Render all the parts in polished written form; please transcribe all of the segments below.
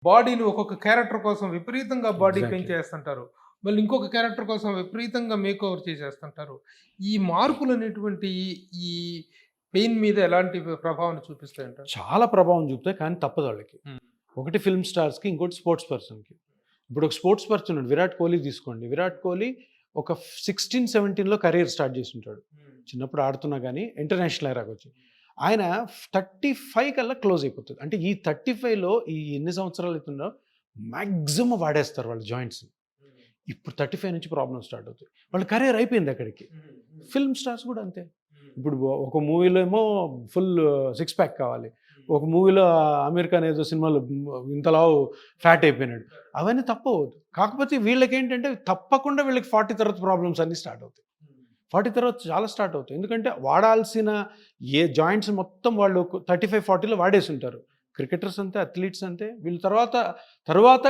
బాడీలు ఒక్కొక్క క్యారెక్టర్ కోసం విపరీతంగా బాడీ ఎగ్జాక్ట్‌లీ. పెంచేస్తుంటారు. మళ్ళీ ఇంకొక క్యారెక్టర్ కోసం విపరీతంగా మేకోవర్ చేసేస్తుంటారు. ఈ మార్పులనేటువంటియి ఈ పెయిన్ మీద ఎలాంటి ప్రభావాన్ని చూపిస్తాయంటారు? చాలా ప్రభావం చూపుతాయి, కానీ తప్పదు వాళ్ళకి. హ్మ్. ఒకటి ఫిల్మ్ స్టార్స్‌కి, ఇంకోటి స్పోర్ట్స్ పర్సన్‌కి. ఇప్పుడు ఒక స్పోర్ట్స్ పర్సన్ ఉన్నాడు, విరాట్ కోహ్లీ తీసుకోండి. విరాట్ కోహ్లీ ఒక 16, 17లో కెరియర్ స్టార్ట్ చేసి ఉంటాడు. చిన్నప్పుడు ఆడుతున్నా కానీ ఇంటర్నేషనల్ ఎరాకి వచ్చి. ఆయన 35 కల్లా క్లోజ్ అయిపోతుంది. అంటే ఈ 35లో ఈ ఎన్ని సంవత్సరాలు అవుతుందో మ్యాక్సిమం వాడేస్తారు వాళ్ళ జాయింట్స్. ఇప్పుడు 35 నుంచి ప్రాబ్లమ్ స్టార్ట్ అవుతాయి. వాళ్ళ కెరియర్ అయిపోయింది అక్కడికి. ఫిల్మ్ స్టార్స్ కూడా అంతే. ఇప్పుడు ఒక మూవీలో ఏమో ఫుల్ సిక్స్ ప్యాక్ కావాలి, ఒక మూవీలో ఆమీర్ ఖాన్ ఏదో సినిమాలో ఇంతలా ఫ్యాట్ అయిపోయినాడు. అవన్నీ తప్పవద్దు. కాకపోతే వీళ్ళకి ఏంటంటే తప్పకుండా వీళ్ళకి 40 తర్వాత ప్రాబ్లమ్స్ అన్నీ స్టార్ట్ అవుతాయి. 40 తర్వాత చాలా స్టార్ట్ అవుతాయి. ఎందుకంటే వాడాల్సిన ఏ జాయింట్స్ మొత్తం వాళ్ళు 35, 40లో వాడేసి ఉంటారు. క్రికెటర్స్ అంతే, అథ్లీట్స్ అంతే. వీళ్ళు తర్వాత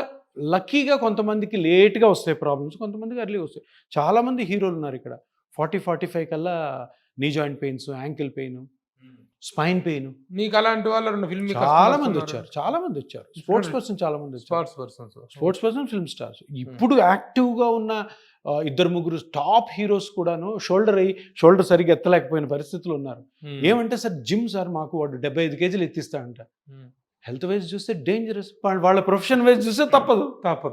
లక్కీగా కొంతమందికి లేట్గా వస్తాయి ప్రాబ్లమ్స్, కొంతమందికి ఎర్లీగా వస్తాయి. చాలామంది హీరోలు ఉన్నారు ఇక్కడ 40, 45 కల్లా knee joint pains, ankle pain, spine pain. మీకు అలాంటి వాళ్ళు ఫిల్మ్ చాలా మంది వచ్చారు. స్పోర్ట్స్ పర్సన్ చాలా మంది వచ్చారు. Sports person, film stars. ఇప్పుడు యాక్టివ్గా ఉన్న 2-3 టాప్ హీరోస్ కూడాను షోల్డర్ సరిగ్గా ఎత్తలేకపోయిన పరిస్థితులు ఉన్నారు. ఏమంటే సార్ జిమ్ సార్ మాకు వాడు 75 కేజీలు ఎత్తిస్తాడంట. హెల్త్ వైజ్ చూస్తే డేంజరస్, వాళ్ళ ప్రొఫెషన్ వైజ్ చూస్తే తప్పదు.